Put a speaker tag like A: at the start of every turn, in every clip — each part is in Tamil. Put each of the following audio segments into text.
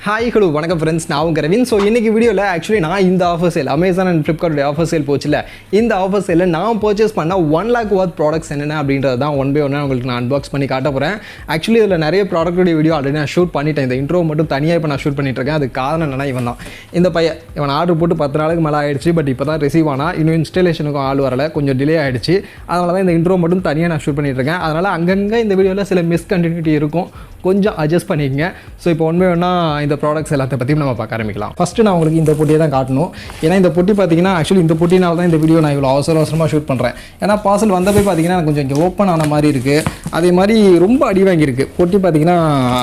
A: ஹாய் ஹலோ வணக்கம் ஃப்ரெண்ட்ஸ், நான் உங்கள் ரவின். ஸோ இன்றைக்கி வீடியோவில் ஆக்சுவலி நான் இந்த offer sale Amazon and Flipkart offer sale போச்சுல, இந்த ஆஃபர் சேலில் நான் பர்ச்சேஸ் பண்ண 1 lakh worth ப்ராடக்ட்ஸ் என்னென்ன அப்படின்றது தான் ஒன் பை ஒன்னாக உங்களுக்கு நான் அன்பாக்ஸ் பண்ணி காட்ட போகிறேன். ஆக்சுவலி இதில் நிறைய ப்ராடக்டோடைய வீடியோ ஆல்ரெடி நான் ஷூட் பண்ணிட்டேன். இந்த இன்ட்ரோ மட்டும் தனியாக இப்போ நான் ஷூட் பண்ணிட்டுருக்கேன். அதுக்கு காரணம் என்னன்னா, இவன் தான் இந்த பையன். இவன் ஆர்டர் போட்டு 10 நாளுக்கு மேலே ஆகிடுச்சு. பட் இப்போ தான் ரிசீவ் ஆனால் இன்னும் இன்ஸ்டாலேஷனுக்கும் ஆள் வரலை, கொஞ்சம் டிலே ஆகிடுச்சு. அதனால தான் இந்த இன்ட்ரோ மட்டும் தனியாக நான் ஷூட் பண்ணிட்டுருக்கேன். அதனால் அங்கங்கே இந்த வீடியோவில் சில மிஸ்கண்டினியூட்டி இருக்கும், கொஞ்சம் அட்ஜஸ்ட் பண்ணிக்கங்க. ஸோ இப்போ ஒன் பை ஒன்னாக இந்த ப்ராடக்ட்ஸ் எல்லாத்தையும் பற்றி நம்ம பார்க்க ஆரம்பிக்கலாம். ஃபஸ்ட்டு நான் உங்களுக்கு இந்த பொட்டியை தான் காட்டணும். ஏன்னா இந்த பொட்டி பார்த்தீங்கன்னா, ஆக்சுவலி இந்த பொட்டினால தான் இந்த வீடியோ நான் இவ்வளோ அவசரமாக ஷூட் பண்ணுறேன். ஏன்னா பார்சல் வந்தப்போ பார்த்தீங்கன்னா கொஞ்சம் இங்கே ஓப்பன் ஆன மாதிரி இருக்குது. அதே மாதிரி ரொம்ப அடி வாங்கியிருக்கு பொட்டி பார்த்தீங்கன்னா,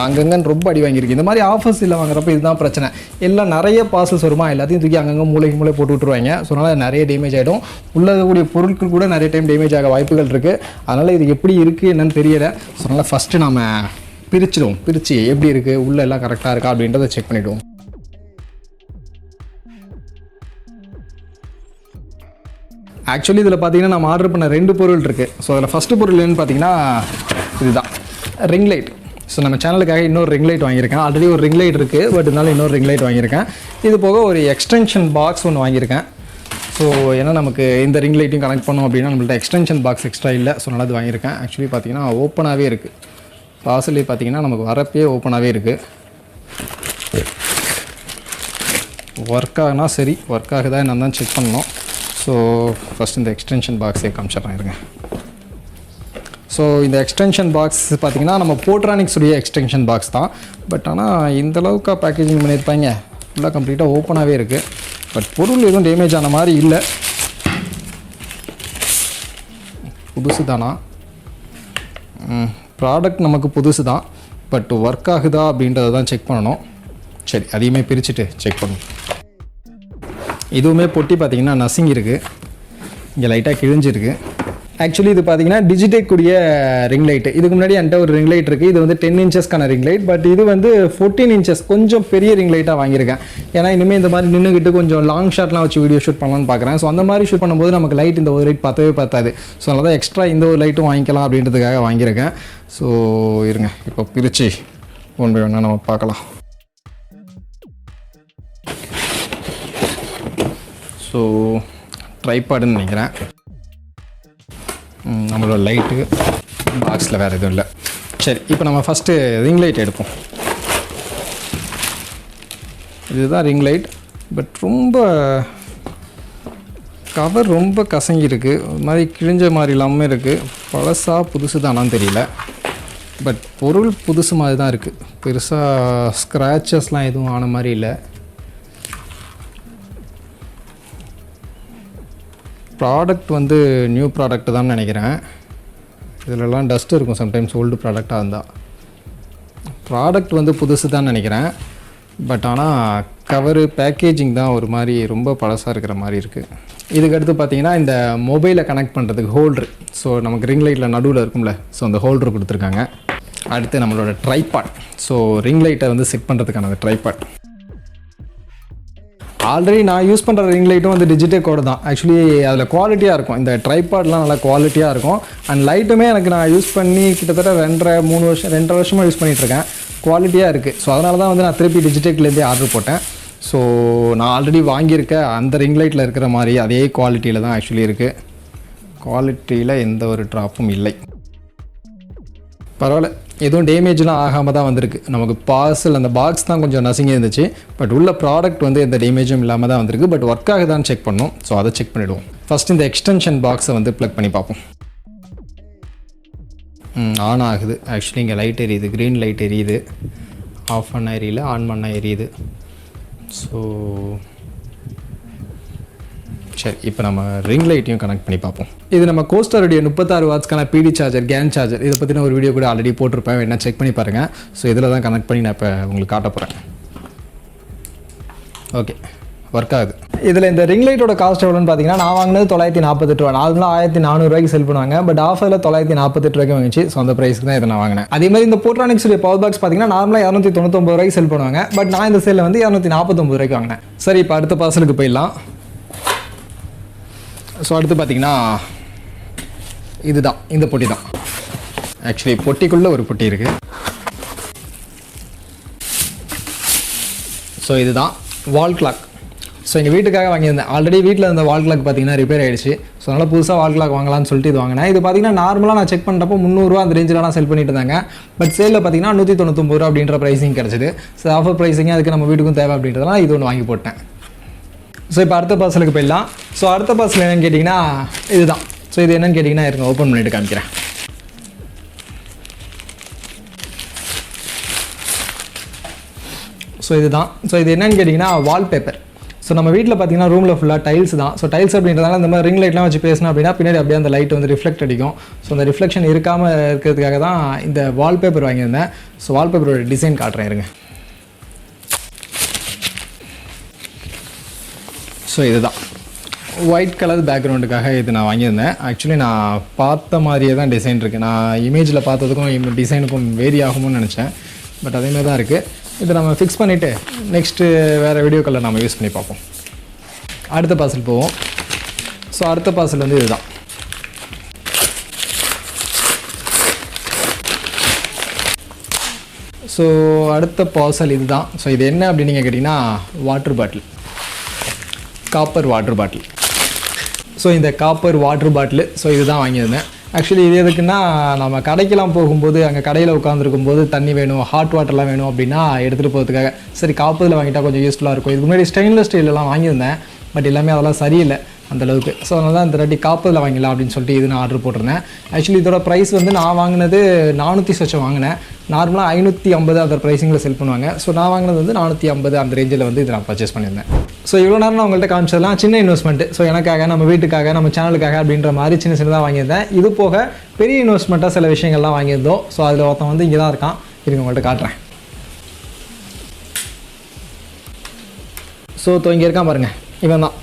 A: அங்கங்கன்னு ரொம்ப அடி வாங்கியிருக்கு. இந்த மாதிரி ஆஃபர்ஸ் இல்லை வாங்குறப்ப இதுதான் பிரச்சனை. எல்லாம் நிறைய பார்சல்ஸ் வருமா, எல்லாத்தையும் தூக்கி அங்கங்கே மூளை போட்டு விட்டுருவாங்க. ஸோ அதனால் நிறைய டேமேஜ் ஆகிடும். உள்ளக்கூடிய பொருட்கள் கூட நிறைய டைம் டேமேஜ் ஆக வாய்ப்புகள் இருக்குது. அதனால் இது எப்படி இருக்குது என்னன்னு தெரியலை. ஸோ அதனால் ஃபஸ்ட்டு நம்ம பிரித்து எப்படி இருக்குது, உள்ளே எல்லாம் கரெக்டாக இருக்கா அப்படின்றத செக் பண்ணிவிடுவோம். ஆக்சுவலி இதில் பார்த்தீங்கன்னா நம்ம ஆர்டர் பண்ண 2 பொருள் இருக்குது. ஸோ அதில் ஃபஸ்ட்டு பொருள் என்னன்னு பார்த்தீங்கன்னா இதுதான், ரிங் லைட். ஸோ நம்ம சேனலுக்காக இன்னொரு ரிங் லைட் வாங்கியிருக்கேன். ஆல்ரெடி ஒரு ரிங் லைட் இருக்குது, பட் இருந்தாலும் இன்னொரு ரிங் லைட் வாங்கியிருக்கேன். இது போக ஒரு எக்ஸ்டென்ஷன் பாக்ஸ் ஒன்று வாங்கியிருக்கேன். ஸோ ஏன்னா நமக்கு இந்த ரிங் லைட்டையும் கனெக்ட் பண்ணோம் அப்படின்னா நம்மள்ட்ட எக்ஸ்டென்ஷன் பாக்ஸ் எக்ஸ்ட்ரா இல்லை. ஸோ நல்லா அது வாங்கியிருக்கேன். ஆக்சுவலி பார்த்தீங்கன்னா ஓப்பனாகவே இருக்குது. பார்சலே பார்த்தீங்கன்னா நமக்கு வரப்பே ஓப்பனாகவே இருக்குது. ஒர்க் ஆகுனா சரி, ஒர்க் ஆகுதா என்னன்னு தான் செக் பண்ணணும். ஸோ ஃபஸ்ட் இந்த எக்ஸ்டென்ஷன் பாக்ஸே காமிச்சிட்றேன் இருங்க. ஸோ இந்த எக்ஸ்டென்ஷன் பாக்ஸ் பார்த்திங்கன்னா நம்ம போர்ட்ரானிக்ஸ் உடைய எக்ஸ்டென்ஷன் பாக்ஸ் தான். பட் ஆனால் இந்தளவுக்கு பேக்கேஜிங் பண்ணியிருப்பாங்க. ஃபுல்லாக கம்ப்ளீட்டாக ஓப்பனாகவே இருக்குது. பட் பொருள் எதுவும் டேமேஜ் ஆன மாதிரி இல்லை. புதுசு தானா? ப்ராடக்ட் நமக்கு புதுசு தான், பட் ஒர்க் ஆகுதா அப்படின்றத தான் செக் பண்ணணும். சரி, அதையுமே பிரிச்சுட்டு செக் பண்ணணும். இதுவுமே பொட்டி பார்த்திங்கன்னா நசிங்கி இருக்குது, இங்கே லைட்டாக கிழிஞ்சிருக்கு. ஆக்சுவலி இது பார்த்திங்கன்னா டிஜிடெக் உடைய ரிங் லைட்டு. இதுக்கு முன்னாடி என்கிட்ட ஒரு ரிங் லைட் இருக்குது. இது வந்து 10 inchesக்கான ரிங் லைட். பட் இது வந்து 14 inches, கொஞ்சம் பெரிய ரிங் லைட்டாக வாங்கியிருக்கேன். ஏன்னா இனிமேல் இந்த மாதிரி நின்றுக்கிட்டு கொஞ்சம் லாங் ஷாட்லாம் வச்சு வீடியோ ஷூட் பண்ணலான்னு பார்க்குறேன். ஸோ அந்த மாதிரி ஷூட் பண்ணும்போது நமக்கு லைட் இந்த ஒரு லைட் பார்த்தாது. ஸோ அதனால் தான் எக்ஸ்ட்ரா இந்த ஒரு லைட்டும் வாங்கிக்கலாம் அப்படின்றதுக்காக வாங்கியிருக்கேன். ஸோ இருங்க, இப்போ பிரித்து ஒன் பை ஒன்னாக நம்ம பார்க்கலாம். ஸோ ட்ரைபாடுன்னு நினைக்கிறேன். நம்மளோட லைட்டு பாக்ஸில் வேறு எதுவும் இல்லை. சரி, இப்போ நம்ம ஃபஸ்ட்டு ரிங் லைட் எடுப்போம். இதுதான் ரிங் லைட். பட் ரொம்ப கவர் ரொம்ப கசங்கியிருக்கு, ஒரு மாதிரி கிழிஞ்ச மாதிரி இல்லாமல் இருக்குது. பழசா புதுசு தானான்னு தெரியல. பட் பொருள் புதுசு மாதிரி தான் இருக்குது. பெருசாக ஸ்க்ராச்சஸ்லாம் எதுவும் ஆன மாதிரி இல்லை. ப்ராடக்ட் வந்து நியூ ப்ராடக்ட் தான் நினைக்கிறேன். இதிலெல்லாம் டஸ்ட் இருக்கும் சம்டைம்ஸ், ஓல்டு ப்ராடக்டாக இருந்தால். ப்ராடக்ட் வந்து புதுசு தான் நினைக்கிறேன். பட் ஆனால் கவரு பேக்கேஜிங் தான் ஒரு மாதிரி ரொம்ப பழசாக இருக்கிற மாதிரி இருக்குது. இதுக்கடுத்து பார்த்திங்கன்னா இந்த மொபைலை கனெக்ட் பண்ணுறதுக்கு ஹோல்ட்ரு. ஸோ நமக்கு ரிங் லைட்டில் நடுவில் இருக்கும்ல, ஸோ அந்த ஹோல்ட்ரு கொடுத்துருக்காங்க. அடுத்து நம்மளோட ட்ரைபாட். ஸோ ரிங் லைட்டை வந்து செட் பண்ணுறதுக்கான அந்த ட்ரைபாட். ஆல்ரெடி நான் யூஸ் பண்ணுற ரிங் லைட்டும் வந்து டிஜிடெக்கோடு தான். ஆக்சுவலி அதில் குவாலிட்டியாக இருக்கும். இந்த ட்ரைபாட்லாம் நல்லா குவாலிட்டியாக இருக்கும். அண்ட் லைட்டுமே எனக்கு நான் யூஸ் பண்ணி கிட்டத்தட்ட 2.5 வருஷமாக யூஸ் பண்ணிகிட்ருக்கேன். குவாலிட்டியாக இருக்குது. ஸோ அதனால தான் வந்து நான் திருப்பி டிஜிடெக்லேருந்தே ஆர்டர் போட்டேன். ஸோ நான் ஆல்ரெடி வாங்கியிருக்க அந்த ரிங் லைட்டில் இருக்கிற மாதிரி அதே குவாலிட்டியில் தான் ஆக்சுவலி இருக்குது. குவாலிட்டியில் எந்த ஒரு ட்ராப்பும் இல்லை. பரவாயில்ல, எதுவும் டேமேஜ்லாம் ஆகாமல் தான் வந்திருக்கு. நமக்கு பார்சல் அந்த பாக்ஸ் தான் கொஞ்சம் நசுங்கி இருந்துச்சு. பட் உள்ள ப்ராடக்ட் வந்து எந்த டேமேஜும் இல்லாமல் தான் வந்திருக்கு. பட் ஒர்க் ஆகுதான்னு செக் பண்ணோம். ஸோ அதை செக் பண்ணிவிடுவோம். ஃபஸ்ட் இந்த எக்ஸ்டென்ஷன் பாக்ஸை வந்து ப்ளக் பண்ணி பார்ப்போம். ஆன் ஆகுது. ஆக்சுவலி இங்கே லைட் எரியுது, க்ரீன் லைட் எரியுது. ஆஃப் பண்ண எரியுது, ஆன் பண்ண எரியுது. ஸோ சரி, இப்போ நம்ம ரிங் லைட்டையும் கனெக்ட் பண்ணி பார்ப்போம். இது நம்ம கோஸ்டருடைய 36 வாட்ஸ்க்கான பிடி சார்ஜர், கேன் சார்ஜர். இதை பற்றின ஒரு வீடியோ கூட ஆல்ரெடி போட்டிருப்பேன், வேணா செக் பண்ணி பாருங்கள். ஸோ இதில் தான் கனெக்ட் பண்ணி நான் இப்போ உங்களுக்கு காட்ட போகிறேன். ஓகே, ஒர்க் ஆகுது. இதில் இந்த ரிங் லைட்டோட காஸ்ட் எவ்வளோன்னு பார்த்தீங்கன்னா, நான் வாங்கினது 948 ரூபா. நார்மலாக 1400 ரூபாய்க்கு செல் பண்ணுவாங்க. பட் ஆஃபரில் 948 ரூபாய்க்கு வாங்கிச்சு. ஸோ அந்த ப்ரைஸ்க்கு தான் இதை நான் வாங்கினேன். அதே மாதிரி இந்த போர்ட்ரானிக்ஸ் பவர் பாக்ஸ் பார்த்தீங்கன்னா நார்மலாக 299 ரூபாய்க்கு செல் பண்ணுவாங்க. பட் நான் இந்த செல்லில் வந்து 249 ரூபாய்க்கு வாங்கினேன். சரி, இப்போ அடுத்த பார்சலுக்கு போயிடலாம். ஸோ அடுத்து பார்த்திங்கன்னா இதுதான், இந்த பொட்டி தான். ஆக்சுவலி பொட்டிக்குள்ளே ஒரு பொட்டி இருக்குது. ஸோ இதுதான் வால் கிளாக். ஸோ எங்கள் வீட்டுக்காக வாங்கியிருந்தேன். ஆல்ரெடி வீட்டில் இருந்த வால் கிளாக் பார்த்தீங்கன்னா ரிப்பேர் ஆகிடுச்சு. ஸோ அதனால் புதுசாக வால் கிளாக் வாங்கலாம்னு சொல்லிட்டு இது வாங்கினேன். இது பார்த்தீங்கன்னா நார்மலாக நான் செக் பண்ணுறப்போ 300 ரூபா அந்த ரேஞ்சில் நான் செல் பண்ணிட்டு இருந்தாங்க. பட் சேலில் பார்த்தீங்கன்னா 199 ரூபா அப்படின்ற ப்ரைஸிங் கிடச்சிது. ஸோ ஆஃபர் ப்ரைஸிங் அதுக்கு நம்ம வீட்டுக்கும் தேவை அப்படின்றதுனால இது ஒன்று வாங்கி போட்டேன். ஸோ இப்போ அடுத்த பார்சலுக்கு போயிடலாம். ஸோ அடுத்த பார்சல் என்னென்னு கேட்டிங்கன்னா இதுதான். ஸோ இது என்னென்னு கேட்டிங்கன்னா இருங்க ஓப்பன் பண்ணிவிட்டு காமிக்கிறேன். ஸோ இதுதான். ஸோ இது என்னென்னு கேட்டிங்கன்னா வால்பேப்பர். ஸோ நம்ம வீட்டில் பார்த்தீங்கன்னா ரூமில் ஃபுல்லாக டைல்ஸ் தான். ஸோ டைல்ஸ் அப்படின்றதால இந்த மாதிரி ரிங் லைட்லாம் வச்சு பேசினா அப்படின்னா பின்னாடி அப்படியே அந்த லைட் வந்து ரிஃப்ளெக்ட் அடிக்கும். ஸோ அந்த ரிஃப்ளெக்ஷன் இருக்காமல் இருக்கிறதுக்காக தான் இந்த வால்பேப்பர் வாங்கியிருந்தேன். ஸோ வால்பேப்பரோட டிசைன் காட்டுறேன் இருங்க. ஸோ இதுதான் ஒயிட் கலர் பேக்ரவுண்டுக்காக இது நான் வாங்கியிருந்தேன். ஆக்சுவலி நான் பார்த்த மாதிரியே தான் டிசைன் இருக்குது. நான் இமேஜில் பார்த்ததுக்கும் டிசைனுக்கும் வேரி ஆகும்னு நினச்சேன். பட் அதேமாதிரி தான் இருக்குது. இதை நம்ம ஃபிக்ஸ் பண்ணிவிட்டு நெக்ஸ்ட்டு வேறு வீடியோக்களில் நம்ம யூஸ் பண்ணி பார்ப்போம். அடுத்த பார்சல் போவோம். ஸோ அடுத்த பார்சல் வந்து இதுதான். ஸோ அடுத்த பார்சல் இதுதான். ஸோ இது என்ன அப்படின்னு நீங்கள் கேட்டிங்கன்னா water bottle, copper water bottle. So இந்த காப்பர் வாட்டர் பாட்டில் ஸோ இதுதான் வாங்கியிருந்தேன். ஆக்சுவலி இது எதுக்குன்னா நம்ம கடைக்கெல்லாம் போகும்போது அங்கே கடையில் உட்காந்துருக்கும் போது தண்ணி வேணும், ஹாட் வாட்டர்லாம் வேணும் அப்படின்னா எடுத்துகிட்டு போகிறதுக்காக சரி காப்பதில் வாங்கிட்டால் கொஞ்சம் யூஸ்ஃபுல்லாக இருக்கும். இதுக்கு முன்னாடி ஸ்டெயின்லெஸ் ஸ்டீலெலாம் வாங்கியிருந்தேன். பட் எல்லாமே அதெல்லாம் சரியில்லை அந்தளவுக்கு. ஸோ அதனால தான் இந்த ரெட்டி காப்பதில் வாங்கிடலாம் அப்படின்னு சொல்லிட்டு இது நான் ஆர்டர் போட்டிருந்தேன். ஆக்சுவலி இதோட ப்ரைஸ் வந்து நான் வாங்கினது 400 சொச்சம் வாங்கினேன். நார்மலாக 550 அந்த ப்ரைஸிங்கில் செல் பண்ணுவாங்க. ஸோ நான் வாங்கினது வந்து 450 அந்த ரேஞ்சில் வந்து இது நான் பர்ச்சேஸ் பண்ணியிருந்தேன். ஸோ இவ்வளோ நேரம் நான் உங்கள்கிட்ட காமிச்சதெல்லாம் சின்ன இன்வெஸ்ட்மெண்ட்டு. ஸோ எனக்காக, நம்ம வீட்டுக்காக, நம்ம சேனலுக்காக அப்படின்ற மாதிரி சின்ன சின்னதாக வாங்கியிருந்தேன். இது போக பெரிய இன்வெஸ்ட்மெண்ட்டாக சில விஷயங்கள்லாம் வாங்கியிருந்தோம். ஸோ அதில் ஒருத்தன் வந்து இங்கே தான் இருக்கான். இருங்க உங்கள்கிட்ட காட்டுறேன். ஸோ இங்கே இருக்கான் பாருங்கள், இவன் தான்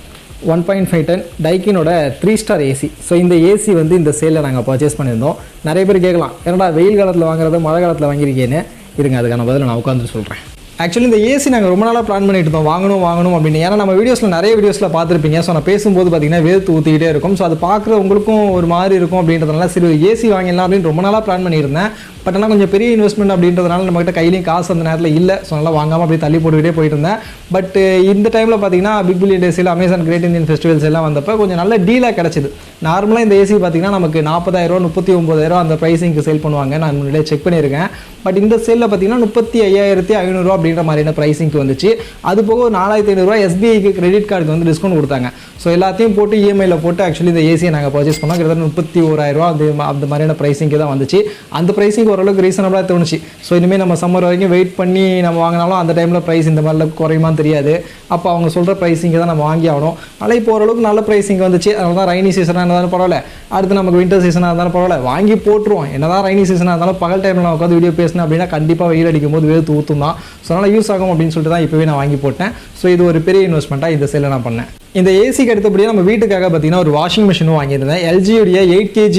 A: 1.5 டன் டைக்கினோட 3 ஸ்டார் ஏசி. ஸோ இந்த ஏசி வந்து இந்த சேலில் நாங்கள் பர்ச்சேஸ் பண்ணியிருந்தோம். நிறைய பேர் கேட்கலாம், ஏன்னா வெயில் காலத்தில் வாங்குறத மழை காலத்தில் வாங்கியிருக்கேன்னு. இருங்க அதுக்கான பதில் நான் உட்காந்து சொல்கிறேன். ஆக்சுவலி இந்த ஏசி நாங்கள் ரொம்ப நாளாக பிளான் பண்ணிட்டு இருந்தோம் வாங்கணும் அப்படின்னு. ஏன்னா நம்ம வீடியோஸில் நிறைய வீடியோஸில் பார்த்துருப்பீங்க. ஸோ நான் பேசும்போது பார்த்தீங்கன்னா வேர்த்து ஊற்றிக்கிட்டே இருக்கும். ஸோ அது பார்க்குற உங்களுக்கும் ஒரு மாதிரி இருக்கும் அப்படின்றதுனால சரி ஏசி வாங்கிடலாம் அப்படின்னு ரொம்ப நாளாக பிளான் பண்ணியிருந்தேன். பட் ஆனால் கொஞ்சம் பெரிய இன்வெஸ்ட்மெண்ட் அப்படின்றதுனால நம்மகிட்ட கையிலையும் காசு அந்த நேரத்தில் இல்லை. ஸோ நல்லா வாங்காமல் அப்படியே தள்ளி போட்டுக்கிட்டே போயிட்டு இருந்தேன். பட் இந்த டைமில் பார்த்தீங்கன்னா பிக் பில்லியன் டேஸில் அமேசான் கிரேட் இந்தியன் ஃபெஸ்டிவல்ஸ் எல்லாம் வந்தப்போ கொஞ்சம் நல்ல டீலாக கிடச்சிது. நார்மலாக இந்த ஏசி பார்த்தீங்கன்னா நமக்கு 40,000 39,000 அந்த ப்ரைஸிங்க்கு சேல் பண்ணுவாங்க. நான் முன்னாடியே செக் பண்ணியிருக்கேன். பட் இந்த சேலில் பார்த்தீங்கன்னா 35,500 அப்படின்ற மாதிரியான ப்ரைஸிங்க்கு வந்துச்சு. அது போக ஒரு 4,500 எஸ்பிஐக்கு கிரெடிட் கார்டுக்கு வந்து டிஸ்கவுண்ட் கொடுத்தாங்க. ஸோ எல்லாத்தையும் போட்டு இஎம்ஐயில் போட்டு ஆக்சுவலி இந்த ஏசியை நாங்கள் பர்ச்சேஸ் பண்ணோம். கிட்டத்தட்ட 31,000 அந்த மாதிரியான ப்ரைஸிங்க்கு தான் வந்துச்சு. அந்த ப்ரைஸிங் ஓரளவுக்கு ரீசனபிளாக தோணுச்சு. ஸோ இனிமேல் நம்ம சம்மர் வரைக்கும் வெயிட் பண்ணி நம்ம வாங்கினாலும் அந்த டைமில் ப்ரைஸ் இந்த மாதிரிலாம் குறையுமான்னு தெரியாது. அப்போ அவங்க சொல்கிற ப்ரைஸிங்கை தான் நம்ம வாங்கி ஆகணும். ஆனால் இப்போ ஓரளவுக்கு நல்ல ப்ரைஸிங் வந்துச்சு. அதனால தான் ரைனி சீசனாக இருந்தாலும் பரவாயில்ல, அடுத்து நமக்கு வின்டர் சீசனாக இருந்தாலும் பரவாயில்ல வாங்கி போட்டுருவோம். என்ன தான் ரைனி சீசனாக இருந்தாலும் பகல் டைமில் நான் உட்காந்து வீடியோ பேசினேன் அப்படின்னா கண்டிப்பாக வெயில் அடிக்கும் போது வேர்த்து ஊற்றும் தான். ஸோ அதனால் யூஸ் ஆகும் அப்படின்னு சொல்லிட்டு தான் இப்போவே நான் வாங்கி போட்டேன். ஸோ இது ஒரு பெரிய இன்வெஸ்ட்மெண்ட்டாக இந்த சேலில் நான் பண்ணேன். இந்த ஏசிக்கு அடுத்தபடியாக நம்ம வீட்டுக்காக பார்த்தீங்கன்னா ஒரு வாஷிங் மிஷினும் வாங்கியிருந்தேன். எல்ஜியுடைய 8 kg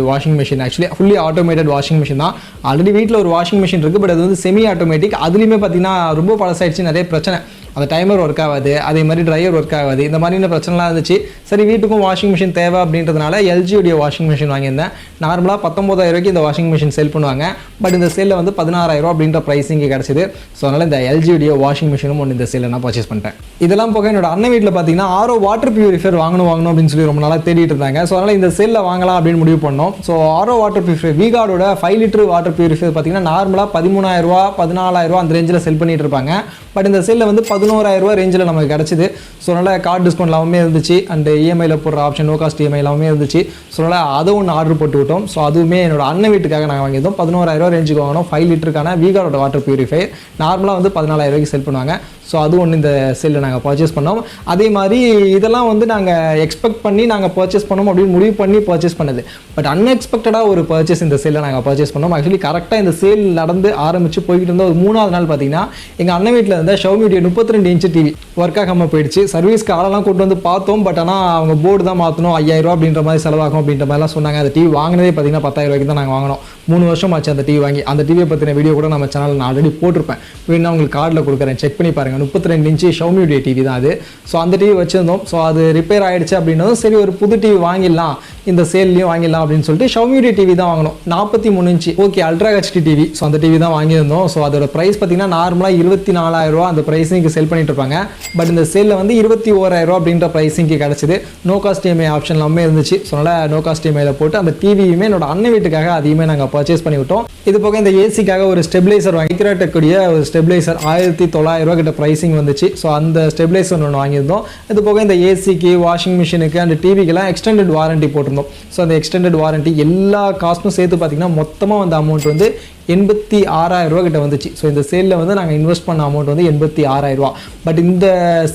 A: washing machine. Actually fully automated washing machine தான். ஆல்ரெடி வீட்டில் ஒரு வாஷிங் மிஷின் இருக்குது. பட் அது வந்து செமி ஆட்டோமேட்டிக். அதுலேயுமே பார்த்தீங்கன்னா ரொம்ப பழசாயிடுச்சு, நிறைய பிரச்சனை. அந்த டைமர் ஒர்க் ஆகாது, அதே மாதிரி ட்ரையர் ஒர்க் ஆகாது, இந்த மாதிரியான பிரச்சனைலாம் இருந்துச்சு. சரி வீட்டுக்கும் வாஷிங் மிஷின் தேவை அப்படின்றதுனால எல்ஜியுடைய வாஷிங் மிஷின் வாங்கியிருந்தேன். நார்மலாக 19,000 இந்த வாஷிங் மிஷின் செல் பண்ணுவாங்க. பட் இந்த சேலில் வந்து 16,000 அப்படின்ற ப்ரைஸிங் கிடச்சிது. ஸோ அதனால் இந்த எல்ஜியுடைய வாஷிங் மிஷினும் ஒன்று இந்த சேலில் நான் பர்ச்சேஸ் பண்ணிட்டேன். இதெல்லாம் போக என்னோட அண்ணன் வீட்டில் பார்த்தீங்கன்னா ஆரோ வாட்டர் பியூரிஃபையர் வாங்கணும் அப்படின்னு சொல்லி ரொம்ப நாளாக தேடிட்டு இருந்தாங்க. ஸோ அதனால் இந்த சேலில் வாங்கலாம் அப்படின்னு முடிவு பண்ணோம். So RO water purifier V-Gaurd 5 litre water purifier பார்த்தீங்கன்னா நார்மலாக 13,000 14,000 அந்த ரேஞ்சில் செல் பண்ணிட்டு இருப்பாங்க. பட் இந்த சேலில் வந்து 11,000 ரேஞ்சில் நமக்கு கிடச்சிது. ஸோ அதனால் கார்டு டிஸ்கவுண்ட் எல்லாமே இருந்துச்சு. அண்ட் இஎம்ஐயில் போடுற ஆப்ஷன் நோ காஸ்ட் இஎம்ஐ எல்லாமே இருந்துச்சு. ஸோ அதனால் அதை ஒன்று ஆர்டர் போட்டு விட்டோம். ஸோ அதுவுமே என்னோட அண்ணன் வீட்டுக்காக நாங்கள் வாங்கியிருந்தோம். 11,000 ரேஞ்சுக்கு வாங்கினோம். 5 லிட்டருக்கான V-Gaurd வாட்டர் பியூரிஃபையர் நார்மலாக வந்து 14,000 செல் பண்ணுவாங்க. ஸோ அது ஒன்று இந்த சேலில் நாங்கள் பர்ச்சேஸ் பண்ணோம். அதே மாதிரி இதெல்லாம் வந்து நாங்கள் எக்ஸ்பெக்ட் பண்ணி நாங்கள் பர்ச்சேஸ் பண்ணோம் அப்படின்னு முடிவு பண்ணி பர்ச்சேஸ் பண்ணது. பட் அன்எக்ஸ்பெக்டடாக ஒரு பர்ச்சேஸ் இந்த சேலில் நாங்கள் பர்ச்சேஸ் பண்ணோம். ஆக்சுவலி கரெக்டாக இந்த சேல் நடந்து ஆரம்பித்து போய்கிட்டு இருந்த ஒரு 3வது நாள் பார்த்தீங்கன்னா எங்கள் அண்ணன் வீட்டில் இருந்த Xiaomi 32 இன்ச் டிவி ஒர்க் ஆகாமல் போயிடுச்சு. சர்வீஸ்க்கு ஆளெல்லாம் கூட்டு வந்து பார்த்தோம். பட் ஆனால் அவங்க போர்டு தான் மாற்றணும், 5,000 அப்படின்ற மாதிரி செலவாகும் அப்படின்ற மாதிரிலாம் சொன்னாங்க. அந்த டிவி வாங்கினதே பார்த்தீங்கன்னா 10,000 தான் நாங்கள் வாங்கினோம். 3 வருஷம் ஆச்சு அந்த டிவி வாங்கி. அந்த டிவியை பற்றின வீடியோ கூட நம்ம சேனலில் நான் ஆல்ரெடி போட்டிருப்பேன். வேணும்னா உங்களுக்கு கார்டில் கொடுக்குறேன், செக் பண்ணி பாருங்கள். 32 இன்ச்சு Xiaomi டிவி தான் அது. ஸோ அந்த டிவி வச்சுருந்தோம். ஸோ அது ரிப்பேர் ஆகிடுச்சு அப்படின்னதும் சரி ஒரு புது டிவி வாங்கிடலாம், இந்த சேல்லையும் வாங்கிடலாம் அப்படின்னு சொல்லிட்டு Xiaomi டிவி தான் வாங்கணும். 43 inch okay ultra HD TV. So அந்த டிவி தான் வாங்கியிருந்தோம். ஸோ அதோட ப்ரைஸ் பார்த்தீங்கன்னா நார்மலாக 24,000 ரூபா அந்த ப்ரைஸிங்க்கு செல் பண்ணிட்டு இருப்பாங்க. பட் இந்த சேலில் வந்து 21,000 ரூபா அப்படின்ற ப்ரைஸிங்க்கு கிடச்சிது. நோ காஸ்ட் இஎம்ஐ ஆப்ஷன் எல்லாமே இருந்துச்சு. ஸோ அதனால் நோ காஸ்ட் இஎம்ஐயில் போட்டு அந்த டிவியுமே என்னோட அண்ணன் வீட்டுக்காக அதையுமே நாங்கள் பர்ச்சேஸ் பண்ணி விட்டோம். இது போக இந்த ஏசிக்காக ஒரு ஸ்டெபிலைசர் Microtek ஒரு ஸ்டெபிலைசர் 1,900 ரூபா கிட்ட ப்ரைஸிங் வந்துச்சு. ஸோ அந்த ஸ்டெபிலைசர் ஒன்று வாங்கியிருந்தோம். இது போக இந்த ஏசிக்கு வாஷிங் மிஷினுக்கு அந்த டிவிக்கெல்லாம் எக்ஸ்டெண்டட் வாரண்டி போட்டிருந்தோம். ஸோ அந்த எக்ஸ்டெண்டட் வாரண்டி எல்லா காஸ்ட்டும் சேர்த்து பார்த்தீங்கன்னா மொத்தமாக வந்த அமௌண்ட் வந்து 86,000 ரூபா கிட்ட வந்துச்சு. ஸோ இந்த சேலில் வந்து நாங்கள் இன்வெஸ்ட் பண்ண அமௌண்ட் வந்து 86,000 ரூபா. பட் இந்த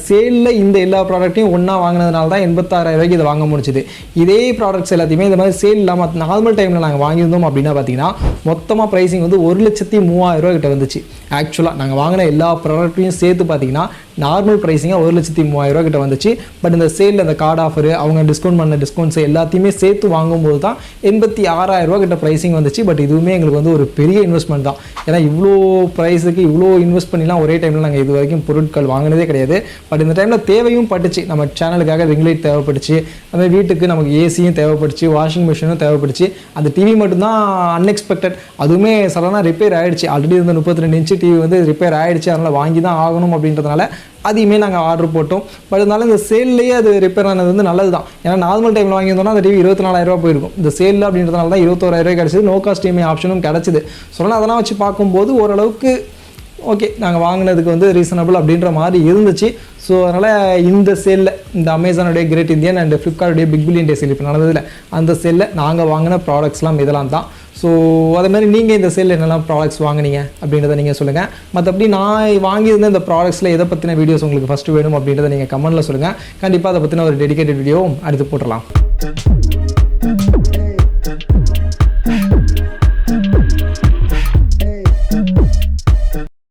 A: சேலில் இந்த எல்லா ப்ராடக்ட்டையும் ஒன்றா வாங்கினதுனால தான் 86,000 ரூபாய்க்கு இதை வாங்க முடிச்சுது. இதே ப்ராடக்ட்ஸ் எல்லாத்தையுமே இந்த மாதிரி சேல் இல்லாமல் நார்மல் டைமில் நாங்கள் வாங்கியிருந்தோம் அப்படின்னா பார்த்தீங்கன்னா மொத்தமாக ப்ரைஸிங் வந்து 1,03,000 ரூபா கிட்ட வந்துச்சு. ஆக்சுவலாக நாங்கள் வாங்கின எல்லா ப்ராடக்ட்டையும் சேர்த்து பார்த்தீங்கன்னா நார்மல் ப்ரைஸிங்காக 1,03,000 ரூபா கிட்ட வந்துச்சு. பட் இந்த சேலில் அந்த கார்டு ஆஃபர் அவங்க டிஸ்கவுண்ட் பண்ண டிஸ்கவுண்ட்ஸ் எல்லாத்தையுமே சேர்த்து வாங்கும்போது தான் 86,000 ரூபா கிட்ட ப்ரைஸிங் வந்துச்சு. பட் இதுவுமே எங்களுக்கு வந்து ஒரு பெரிய இன்வெஸ்ட்மெண்ட் தான். ஏன்னா இவ்வளோ ப்ரைஸுக்கு இவ்வளோ இன்வெஸ்ட் பண்ணிலாம் ஒரே டைமில் நாங்கள் இது வரைக்கும் பொருட்கள் வாங்கினதே கிடையாது. பட் இந்த டைமில் தேவையும் பட்டுச்சு. நம்ம சேனலுக்காக ரிங் லைட் தேவைப்பட்டுச்சு, அந்த வீட்டுக்கு நமக்கு ஏசியும் தேவைப்பட்டுச்சு, வாஷிங் மிஷினும் தேவைப்பட்டுச்சு. அந்த டிவி மட்டும்தான் அன்எக்ஸ்பெக்டட், அதுவுமே சடனாக ரிப்பேர் ஆகிடுச்சு. ஆல்ரெடி இருந்த 32 இன்ச்சு டிவி வந்து ரிப்பேர் ஆகிடுச்சு. அதனால் வாங்கி தான் ஆகணும் அப்படின்றதுனால அதையுமே நாங்கள் ஆர்டர் போட்டோம். பட் இருந்தாலும் இந்த சேல்லையே அது ரிப்பேர் ஆனது வந்து நல்லது தான். ஏன்னா நார்மல் டைமில் வாங்கியிருந்தோம்னா அந்த டிவி 24,000 ரூபா போயிருக்கும். இந்த சேல் அப்படின்றதுனால தான் 21,000 ரூபாய் கிடச்சிது. நோ காஸ்ட் இஎம்ஐ ஆப்ஷனும் கிடச்சிது. சொன்னால் அதெல்லாம் வச்சு பார்க்கும்போது ஓரளவுக்கு ஓகே நாங்கள் வாங்கினதுக்கு வந்து ரீசனபிள் அப்படின்ற மாதிரி இருந்துச்சு. ஸோ அதனால் இந்த சேலில் இந்த அமேசானுடைய கிரேட் இந்தியன் அண்ட் ஃப்ளிப்கார்ட்டுடைய பிக் பில்லியன் டே சேல் இப்போ நடந்ததில்ல, அந்த சேலில் நாங்கள் வாங்கின ப்ராடக்ட்ஸ்லாம் இதெல்லாம் தான். ஸோ அதே மாதிரி நீங்கள் இந்த சேலில் என்னெல்லாம் ப்ராடக்ட்ஸ் வாங்கினீங்க அப்படின்றத நீங்கள் சொல்லுங்கள். மற்றபடி நான் வாங்கியிருந்த இந்த ப்ராடக்ட்ஸில் எதை பற்றின வீடியோஸ் உங்களுக்கு ஃபஸ்ட்டு வேணும் அப்படின்றத நீங்கள் கமெண்ட்டில் சொல்லுங்கள். கண்டிப்பாக அதை பற்றின ஒரு டெடிகேட்டட் வீடியோவும் அடுத்து போட்டுடலாம்.